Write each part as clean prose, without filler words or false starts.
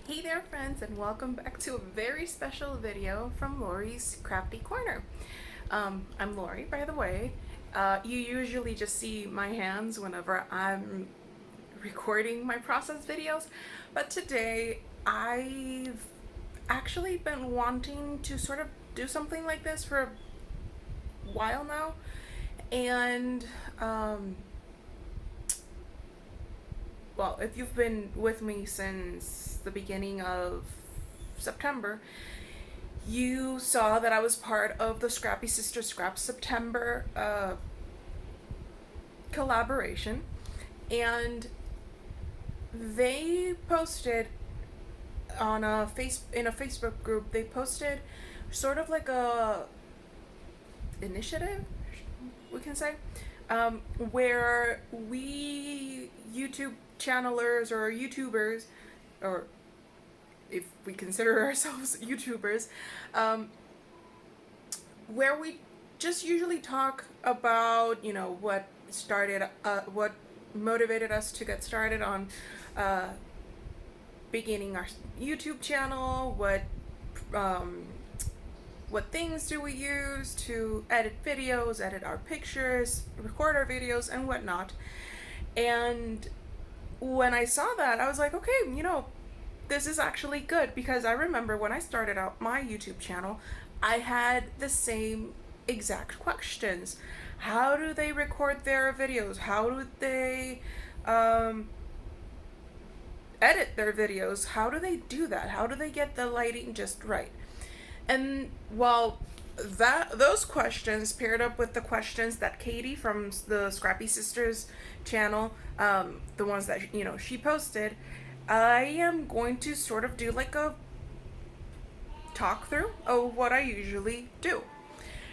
Hey there friends, and welcome back to a very special video from Lori's Crafty Corner. I'm Lori, by the way. You usually just see my hands whenever I'm recording my process videos, but today I've actually been wanting to sort of do something like this for a while now, and well, if you've been with me since the beginning of September, you saw that I was part of the Scrappy Sister Scrap September collaboration, and they posted on in a Facebook group. They posted sort of like a initiative, we can say, where we YouTube channelers or YouTubers, or if we consider ourselves YouTubers, where we just usually talk about, what what motivated us to get started on beginning our YouTube channel, what things do we use to edit videos, edit our pictures, record our videos, and whatnot. And when I saw that, I was like, okay, this is actually good, because I remember when I started out my YouTube channel, I had the same exact questions. How do they record their videos? How do they edit their videos? How do they do that? How do they get the lighting just right? And well, those questions paired up with the questions that Katie from the Scrappy Sisters channel, the ones that she posted, I am going to sort of do like a talk through of what I usually do.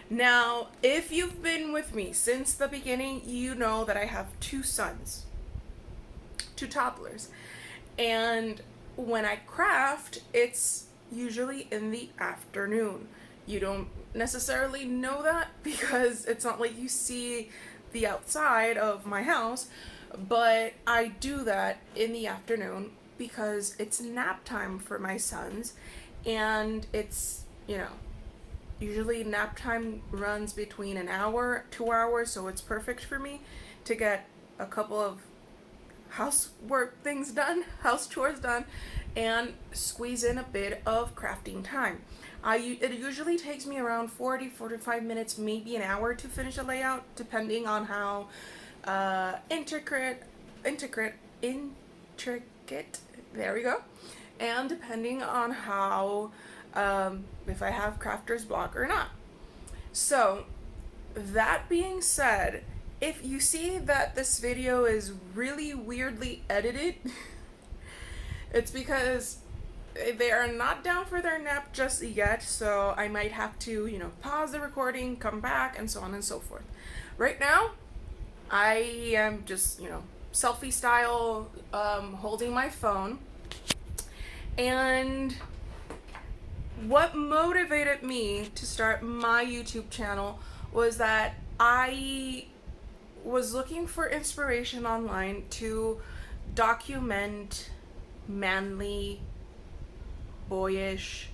Now, if you've been with me since the beginning, you know that I have two sons, two toddlers, and when I craft, it's usually in the afternoon. You don't necessarily know that because it's not like you see the outside of my house, but I do that in the afternoon because it's nap time for my sons, and it's, usually nap time runs between an hour, 2 hours, so it's perfect for me to get a couple of housework things done, house chores done, and squeeze in a bit of crafting time. It usually takes me around 45 minutes, maybe an hour to finish a layout, depending on how intricate, there we go, and depending on how, if I have crafter's block or not. So, that being said, if you see that this video is really weirdly edited, it's because they are not down for their nap just yet, so I might have to, pause the recording, come back, and so on and so forth. Right now, I am just, selfie style, holding my phone. And what motivated me to start my YouTube channel was that I was looking for inspiration online to document manly, boyish,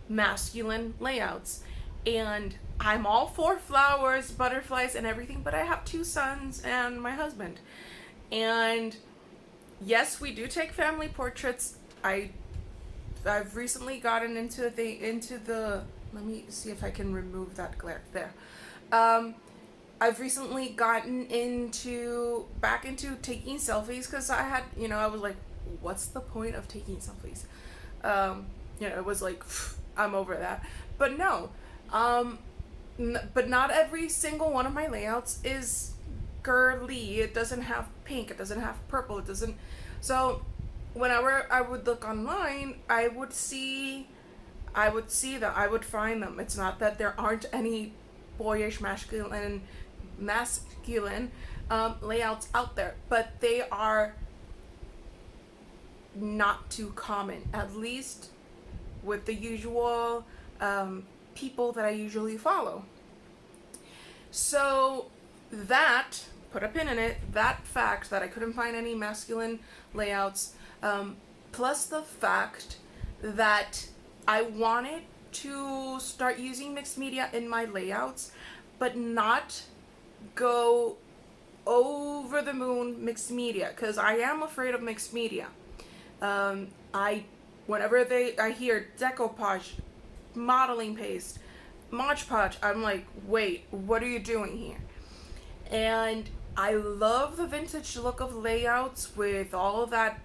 masculine layouts. And I'm all for flowers, butterflies, and everything, but I have two sons and my husband. And yes, we do take family portraits. I've recently gotten into the let me see if I can remove that glare there. I've recently gotten back into taking selfies, because I had, I was like, what's the point of taking selfies? It was like, I'm over that. But no, but not every single one of my layouts is girly. It doesn't have pink, it doesn't have purple, it doesn't. So whenever I would look online, I would find them. It's not that there aren't any boyish masculine layouts out there, but they are not too common, at least with the usual people that I usually follow. So that, put a pin in it, that fact that I couldn't find any masculine layouts plus the fact that I wanted to start using mixed media in my layouts, but not go over the moon mixed media, because I am afraid of mixed media. Whenever I hear decoupage, modeling paste, Mod Podge, I'm like, wait, what are you doing here? And I love the vintage look of layouts with all of that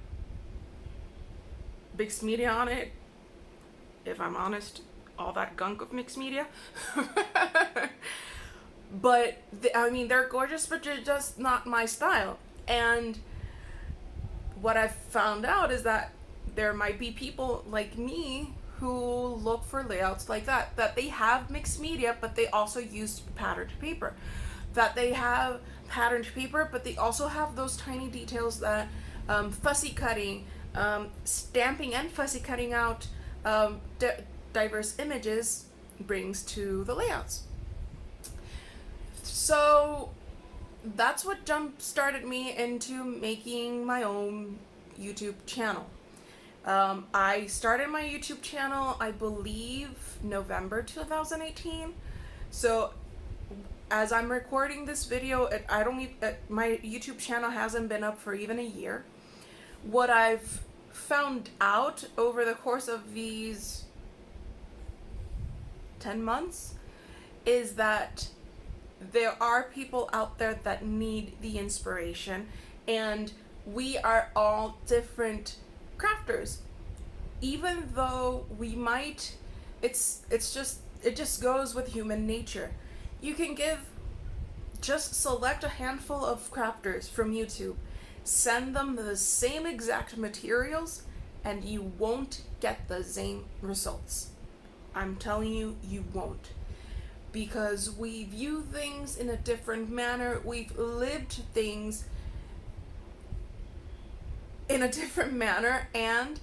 mixed media on it. If I'm honest, all that gunk of mixed media. But I mean, they're gorgeous, but they're just not my style. And what I've found out is that there might be people like me who look for layouts like that they have mixed media, but they also use patterned paper, that they have patterned paper, but they also have those tiny details that fussy cutting, stamping and fussy cutting out diverse images brings to the layouts. So that's what jump started me into making my own YouTube channel. I started my YouTube channel, I believe, November 2018. So as I'm recording this video, my YouTube channel hasn't been up for even a year. What I've found out over the course of these 10 months is that there are people out there that need the inspiration, and we are all different crafters. Even though we might, it just goes with human nature. You can just select a handful of crafters from YouTube, send them the same exact materials, and you won't get the same results. I'm telling you, you won't. Because we view things in a different manner, we've lived things in a different manner, and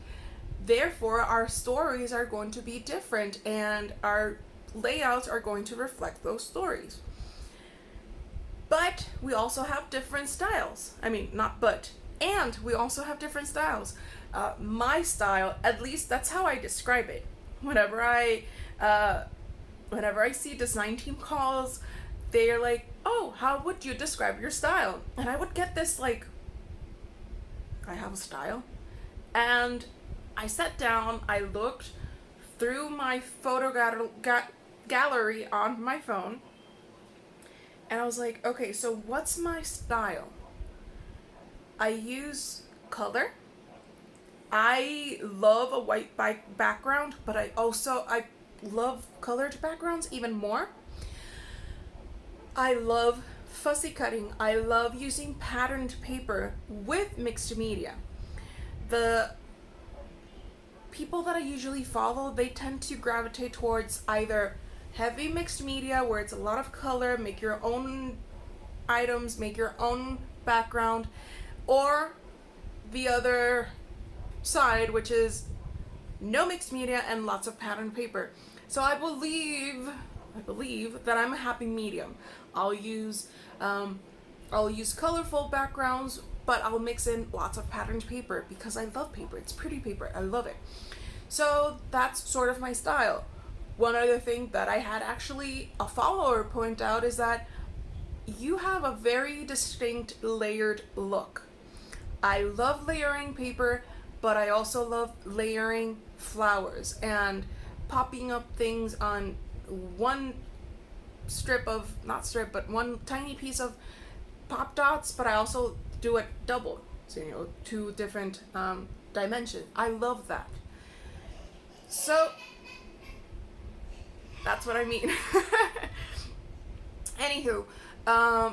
therefore our stories are going to be different, and our layouts are going to reflect those stories. But we also have different styles. I mean, not but, and we also have different styles. My style, at least that's how I describe it. Whenever I see design team calls, they're like, oh, how would you describe your style? And I would get this like, I have a style. And I sat down, I looked through my photo gallery on my phone, and I was like, okay, so what's my style? I use color. I love a white background, but I love colored backgrounds even more. I love fussy cutting. I love using patterned paper with mixed media. The people that I usually follow, they tend to gravitate towards either heavy mixed media, where it's a lot of color, make your own items, make your own background, or the other side, which is no mixed media and lots of patterned paper. So I believe that I'm a happy medium. I'll use colorful backgrounds, but I'll mix in lots of patterned paper because I love paper. It's pretty paper. I love it. So that's sort of my style. One other thing that I had actually a follower point out is that you have a very distinct layered look. I love layering paper, but I also love layering flowers and popping up things on one one tiny piece of pop dots, but I also do it double, so two different dimensions. I love that. So that's what I mean. Anywho,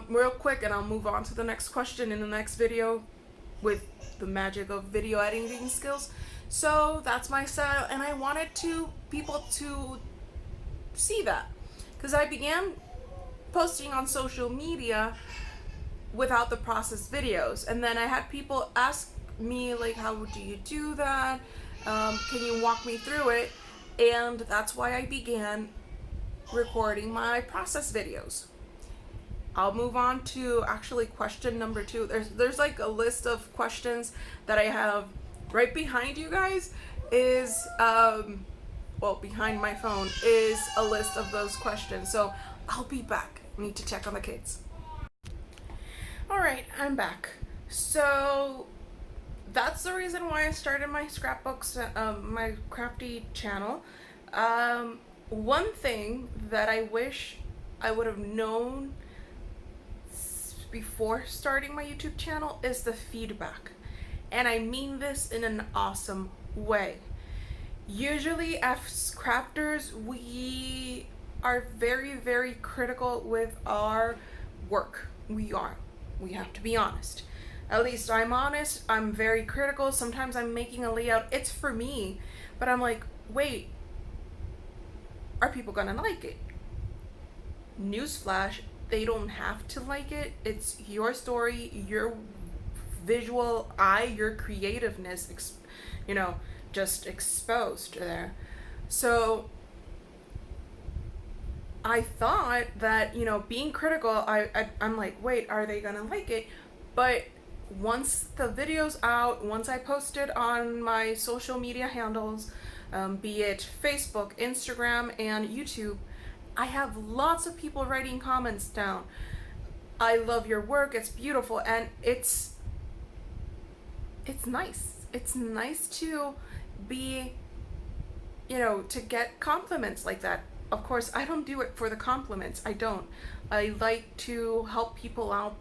real quick, and I'll move on to the next question in the next video with the magic of video editing skills. So that's my style, and I wanted people to see that, because I began posting on social media without the processed videos, and then I had people ask me like, how do you do that? Can you walk me through it? And that's why I began recording my process videos. I'll move on to actually question number 2. There's like a list of questions that I have right behind you guys is, well, behind my phone is a list of those questions. So I'll be back. I need to check on the kids. All right, I'm back. So that's the reason why I started my scrapbooks, my Crafty channel. One thing that I wish I would have known before starting my YouTube channel is the feedback. And I mean this in an awesome way. Usually as crafters, we are very, very critical with our work. We have to be honest. At least I'm honest. I'm very critical. Sometimes I'm making a layout. It's for me. But I'm like, wait, are people gonna like it? Newsflash, they don't have to like it. It's your story, your visual eye, your creativeness, just exposed there. So I thought that, being critical, I'm like, wait, are they gonna like it? But once the video's out, once I post it on my social media handles, be it Facebook, Instagram, and YouTube, I have lots of people writing comments down. I love your work, it's beautiful, and it's nice. It's nice to be, to get compliments like that. Of course, I don't do it for the compliments. I don't. I like to help people out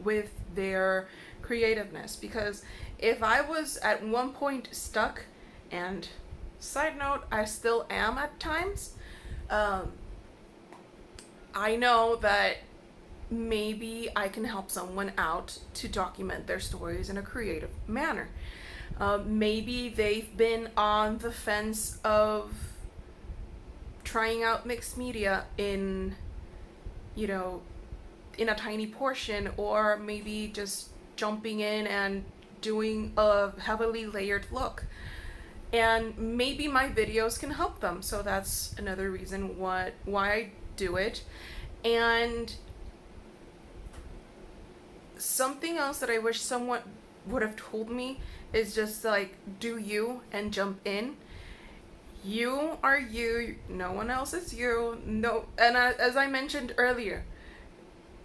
with their creativeness, because if I was at one point stuck, and side note, I still am at times, I know that maybe I can help someone out to document their stories in a creative manner. Maybe they've been on the fence of trying out mixed media in a tiny portion, or maybe just jumping in and doing a heavily layered look. And maybe my videos can help them. So that's another reason why I do it. And something else that I wish someone would have told me is just like, do you and jump in. You are you, no one else is you. No, and as I mentioned earlier,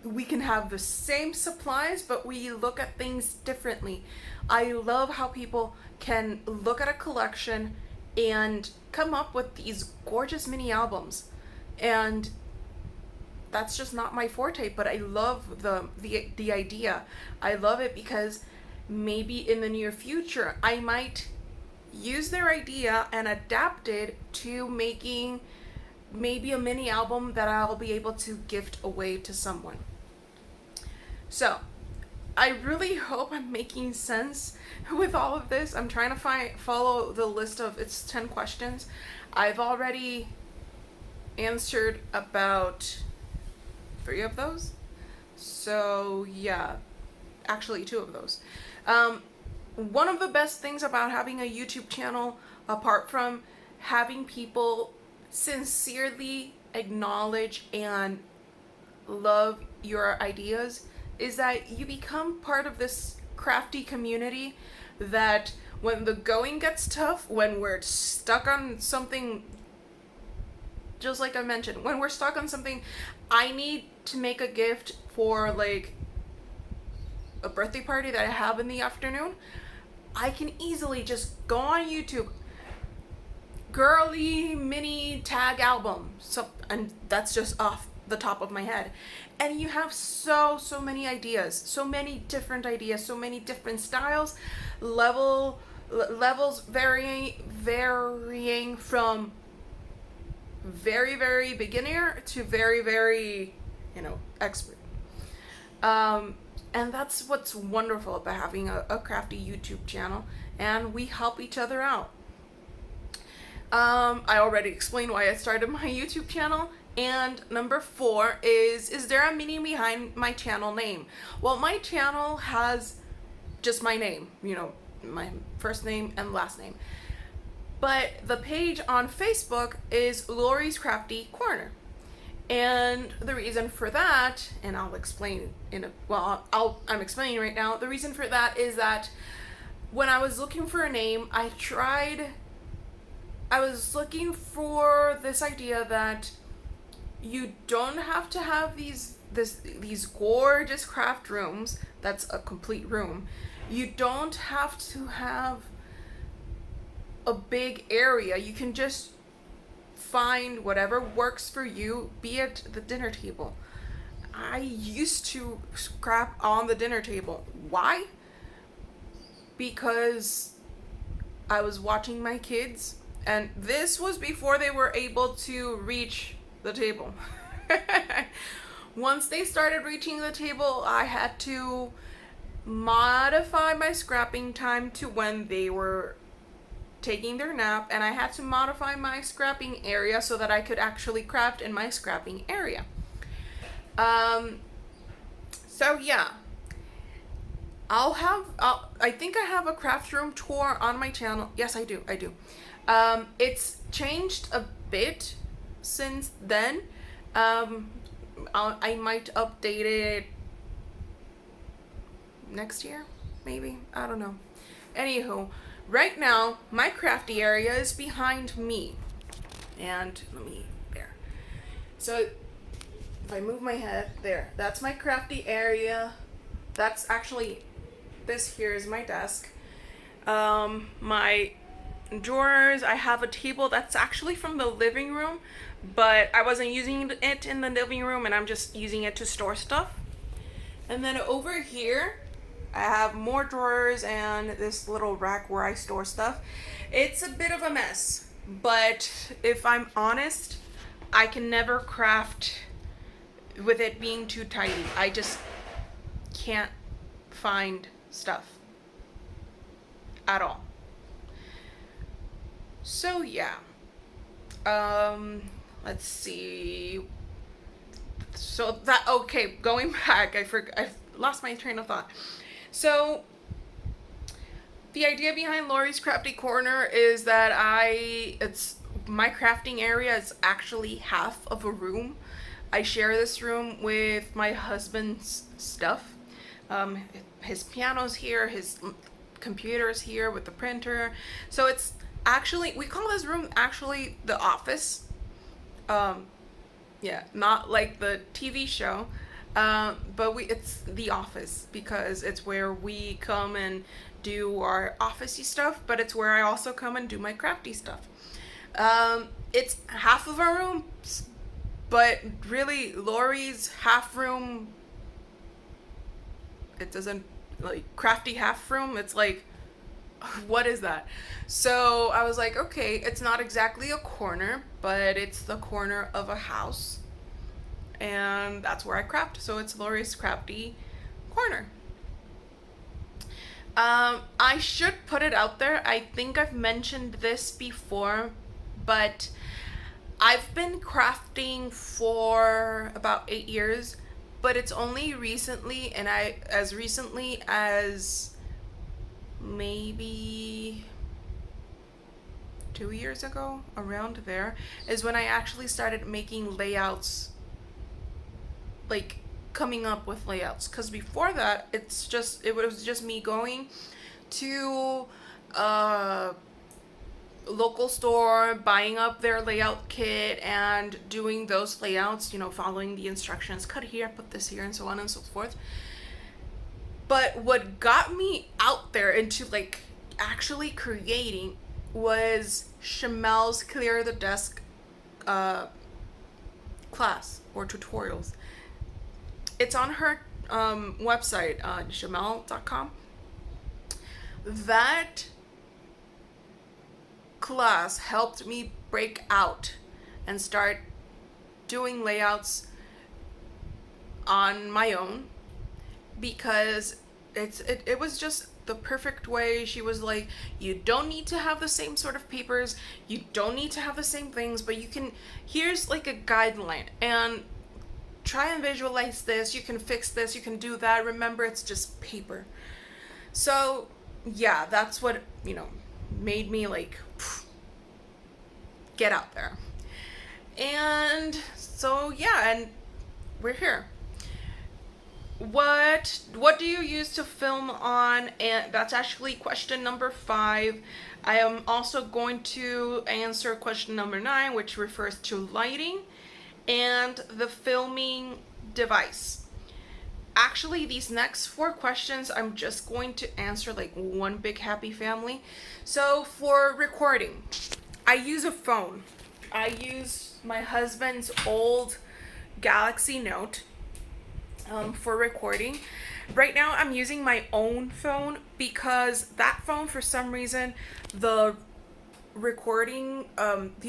we can have the same supplies, but we look at things differently. I love how people can look at a collection and come up with these gorgeous mini albums, and that's just not my forte, but I love the idea. I love it because maybe in the near future I might use their idea and adapt it to making maybe a mini album that I'll be able to gift away to someone. So I really hope I'm making sense with all of this. I'm trying to follow the list of, it's 10 questions. I've already answered about 3 of those. So yeah, actually 2 of those. One of the best things about having a YouTube channel, apart from having people sincerely acknowledge and love your ideas, is that you become part of this crafty community that when the going gets tough, when we're stuck on something, just like I mentioned, when we're stuck on something, I need to make a gift for like a birthday party that I have in the afternoon, I can easily just go on YouTube, girly mini tag album, and that's just off the top of my head, and you have so many ideas, so many different ideas, so many different styles, levels varying from very, very beginner to very, very, expert. And that's what's wonderful about having a crafty YouTube channel, and we help each other out. I already explained why I started my YouTube channel. And number 4 is there a meaning behind my channel name? Well, my channel has just my name, my first name and last name. But the page on Facebook is Lori's Crafty Corner. And the reason for that, and I'll explain I'm explaining right now, the reason for that is that when I was looking for a name, I was looking for this idea that you don't have to have these gorgeous craft rooms. That's a complete room. You don't have to have a big area. You can just find whatever works for you, be it the dinner table. I used to scrap on the dinner table. Why? Because I was watching my kids, and this was before they were able to reach the table. Once they started reaching the table, I had to modify my scrapping time to when they were taking their nap, and I had to modify my scrapping area so that I could actually craft in my scrapping area. So yeah, I think I have a craft room tour on my channel. Yes, I do. It's changed a bit since then. I might update it next year, maybe. I don't know. Anywho, right now, my crafty area is behind me. And there. So, if I move my head, there. That's my crafty area. That's actually, this here is my desk. My drawers, I have a table that's actually from the living room, but I wasn't using it in the living room, and I'm just using it to store stuff. And then over here, I have more drawers and this little rack where I store stuff. It's a bit of a mess, but if I'm honest, I can never craft with it being too tidy. I just can't find stuff at all. So yeah, let's see. So that, okay, going back, I've lost my train of thought. So the idea behind Lori's Crafty Corner is that my crafting area is actually half of a room. I share this room with my husband's stuff. His piano's here, his computer's here with the printer. So it's actually, we call this room actually the office. Yeah, not like the TV show, but it's the office because it's where we come and do our officey stuff, but it's where I also come and do my crafty stuff. It's half of our room, but really Lori's half room, it doesn't, like, crafty half room, it's like, what is that? So I was like, okay, it's not exactly a corner, but it's the corner of a house, and that's where I craft. So it's Lori's Crafty Corner. I should put it out there. I think I've mentioned this before, but I've been crafting for about 8 years, but it's only recently, and as recently as maybe 2 years ago, around there, is when I actually started making layouts, like coming up with layouts. Because before that, it was just me going to a local store, buying up their layout kit and doing those layouts, following the instructions, cut here, put this here, and so on and so forth. But what got me out there into like actually creating was Shamel's Clear the Desk class or tutorials. It's on her website, shamel.com. That class helped me break out and start doing layouts on my own, because it was just the perfect way. She was like, you don't need to have the same sort of papers, you don't need to have the same things, but here's like a guideline, and try and visualize this, you can fix this, you can do that, remember it's just paper. So yeah, that's what made me like get out there. And so yeah, and we're here. what do you use to film on? And that's actually question number 5. I am also going to answer question number 9, which refers to lighting and the filming device. Actually, these next 4 questions I'm just going to answer like one big happy family. So for recording, I use a phone. I use my husband's old Galaxy Note for recording. Right now I'm using my own phone because that phone, for some reason, the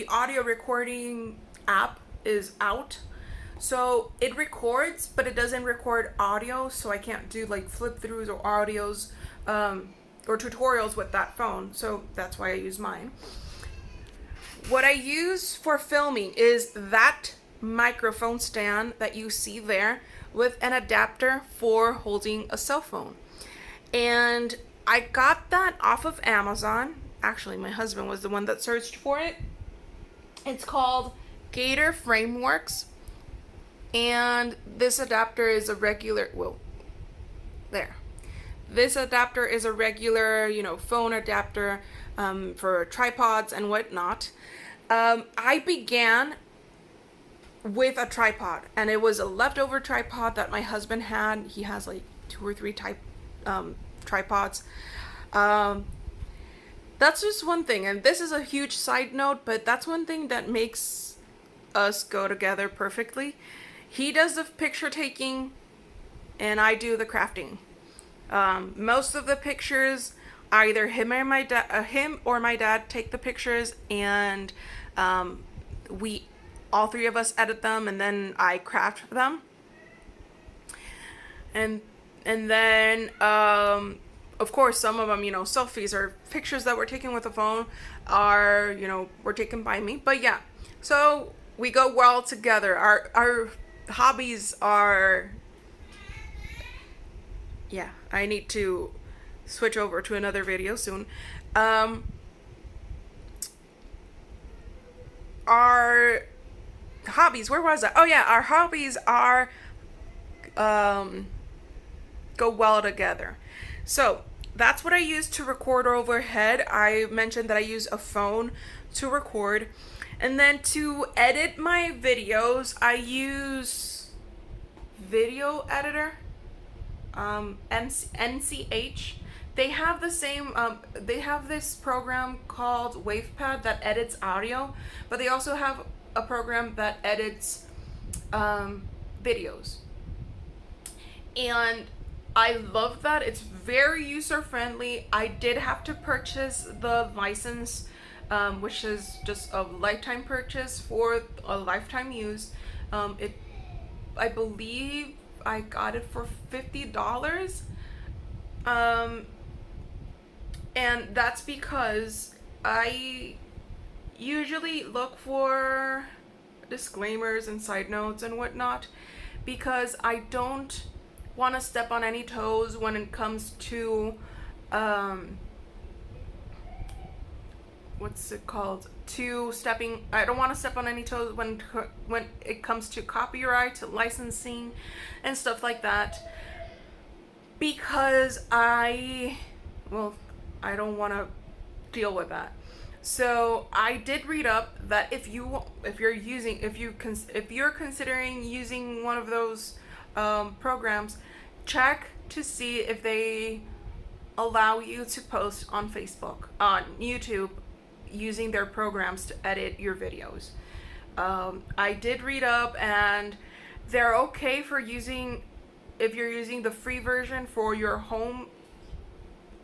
audio recording app is out. So it records, but it doesn't record audio, so I can't do like flip throughs or audios or tutorials with that phone. So that's why I use mine. What I use for filming is that microphone stand that you see there with an adapter for holding a cell phone. And I got that off of Amazon. Actually, my husband was the one that searched for it. It's called Gator Frameworks. And this adapter is a regular, This adapter is a regular, phone adapter for tripods and whatnot. I began with a tripod, and it was a leftover tripod that my husband had. He has like 2 or 3 tripods. That's just one thing, and this is a huge side note, but that's one thing that makes us go together perfectly. He does the picture taking, and I do the crafting. Most of the pictures, either him or my dad take the pictures, and we all 3 of us edit them, and then I craft them. And then of course, some of them, selfies or pictures that were taken with a phone are, were taken by me. But yeah, so we go well together. Our hobbies are, I need to switch over to another video soon. Our hobbies, where was I? Oh yeah, our hobbies are go well together. So that's what I use to record overhead. I mentioned that I use a phone to record. And then to edit my videos, I use video editor, NCH. They have the same, they have this program called WavePad that edits audio, but they also have a program that edits videos. And I love that. It's very user friendly. I did have to purchase the license, which is just a lifetime purchase for a lifetime use. I believe I got it for $50. And that's because I usually look for disclaimers and side notes and whatnot, because I don't want to step on any toes when it comes to I don't want to step on any toes when it comes to copyright, licensing, and stuff like that, because I don't want to deal with that. So I did read up that if you're considering using one of those programs, check to see if they allow you to post on Facebook, on YouTube, using their programs to edit your videos. I did read up, and they're okay for using, if you're using the free version for your home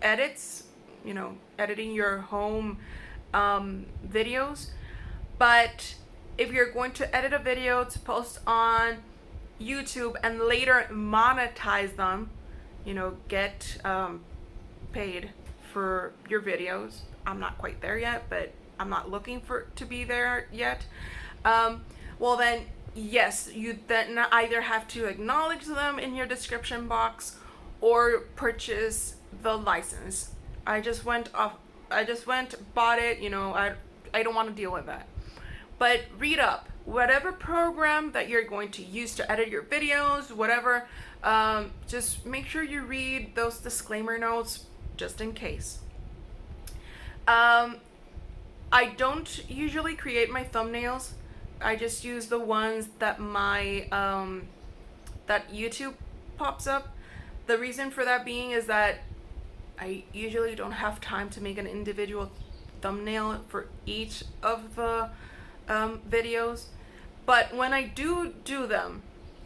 edits, editing your home videos. But if you're going to edit a video to post on YouTube and later monetize them, get paid for your videos. I'm not quite there yet, but I'm not looking to be there yet. Well then, yes, you then either have to acknowledge them in your description box or purchase the license. I just went, bought it, I don't want to deal with that. But read up. whatever program that you're going to use to edit your videos, whatever, just make sure you read those disclaimer notes just in case. I don't usually create my thumbnails. I just use the ones that my that YouTube pops up. The reason for that being is that I usually don't have time to make an individual thumbnail for each of the videos. But when I do them,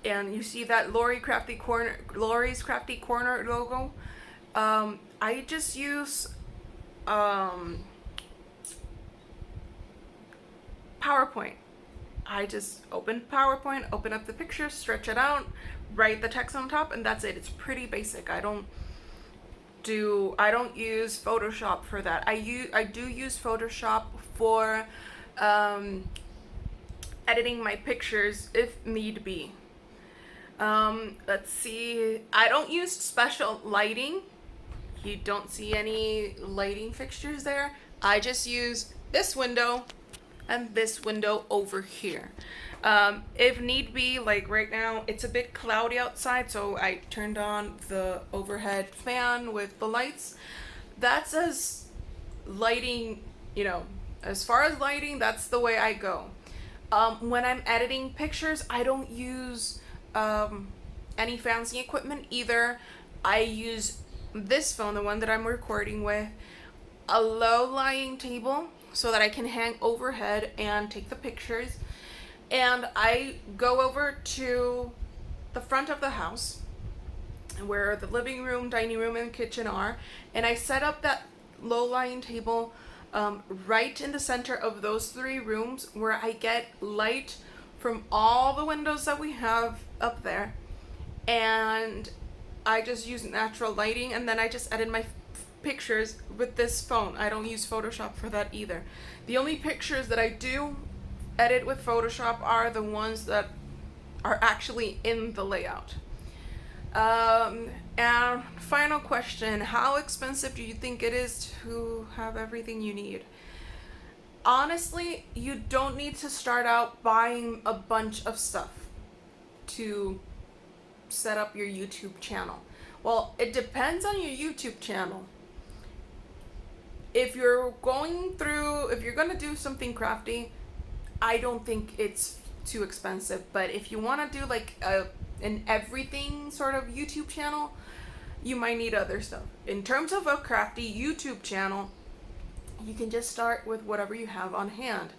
and you see that Lori's Crafty Corner logo, I just use PowerPoint. I just open PowerPoint, open up the picture, stretch it out, write the text on top, and that's it. It's pretty basic. I don't use Photoshop for that. I do use Photoshop for editing my pictures if need be. Let's see. I don't use special lighting. You don't see any lighting fixtures there. I just use this window and this window over here. If need be, like right now, it's a bit cloudy outside, so I turned on the overhead fan with the lights. That's as lighting, as far as lighting, that's the way I go. When I'm editing pictures, I don't use any fancy equipment either. I use this phone, the one that I'm recording with, a low-lying table so that I can hang overhead and take the pictures. And I go over to the front of the house where the living room, dining room, and kitchen are, and I set up that low-lying table right in the center of those 3 rooms where I get light from all the windows that we have up there. And I just use natural lighting, and then I just edit my pictures with this phone. I don't use Photoshop for that either. The only pictures that I do edit with Photoshop are the ones that are actually in the layout. And final question, how expensive do you think it is to have everything you need? Honestly, you don't need to start out buying a bunch of stuff to set up your YouTube channel. Well, it depends on your YouTube channel. If you're going to do something crafty, I don't think it's too expensive. But if you want to do like an everything sort of YouTube channel, you might need other stuff. In terms of a crafty YouTube channel, you can just start with whatever you have on hand.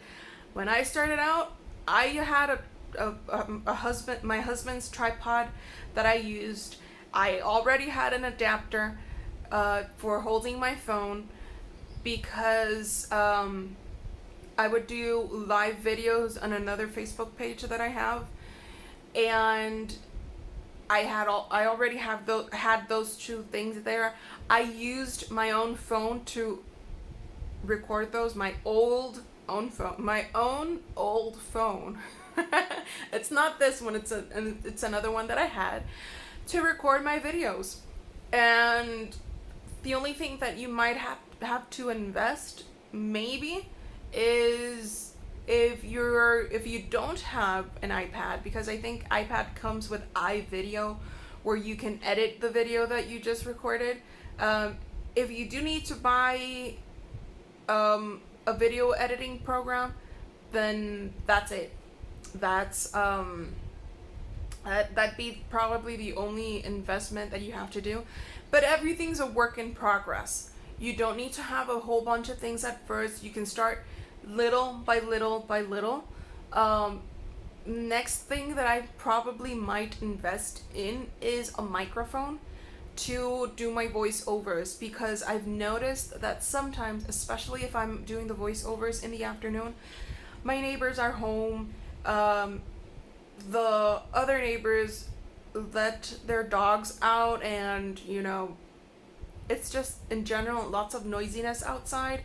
When I started out, I had my husband's tripod that I used. I already had an adapter for holding my phone because I would do live videos on another Facebook page that I have, and I already had those 2 things there. I used my own phone to record those. My own old phone. It's not this one. It's another one that I had to record my videos. And the only thing that you might have to invest maybe is if you don't have an iPad, because I think iPad comes with iVideo where you can edit the video that you just recorded. If you do need to buy a video editing program, then that's it. That'd be probably the only investment that you have to do. But everything's a work in progress. You don't need to have a whole bunch of things at first. You can start little by little by little. Next thing that I probably might invest in is a microphone to do my voiceovers, because I've noticed that sometimes, especially if I'm doing the voiceovers in the afternoon, my neighbors are home. The other neighbors let their dogs out, and it's just in general lots of noisiness outside.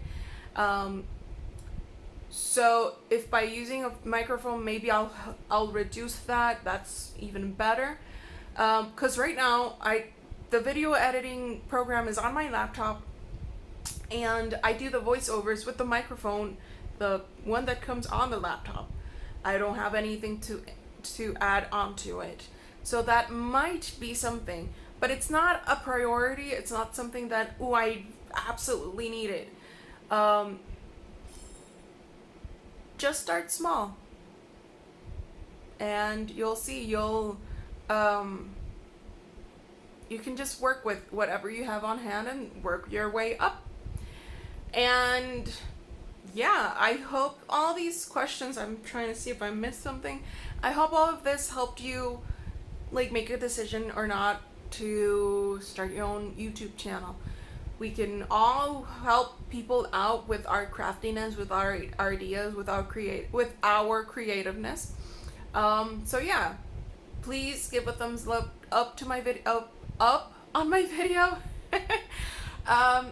So if by using a microphone, maybe I'll reduce that. That's even better. Because right now the video editing program is on my laptop, and I do the voiceovers with the microphone, the one that comes on the laptop. I don't have anything to add onto it. So that might be something, but it's not a priority. It's not something that, oh, I absolutely need it. Just start small, and you'll see you can just work with whatever you have on hand and work your way up. And yeah, I hope all these questions, I'm trying to see if I missed something. I hope all of this helped you like make a decision or not to start your own YouTube channel. We can all help people out with our craftiness, with our ideas, with our creativeness. So yeah, please give a thumbs up to my video, up on my video.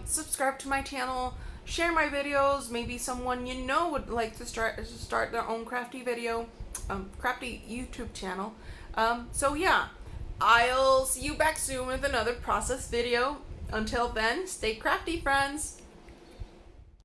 Subscribe to my channel, share my videos. Maybe someone you know would like to start their own crafty crafty YouTube channel. So yeah, I'll see you back soon with another process video. Until then, stay crafty, friends.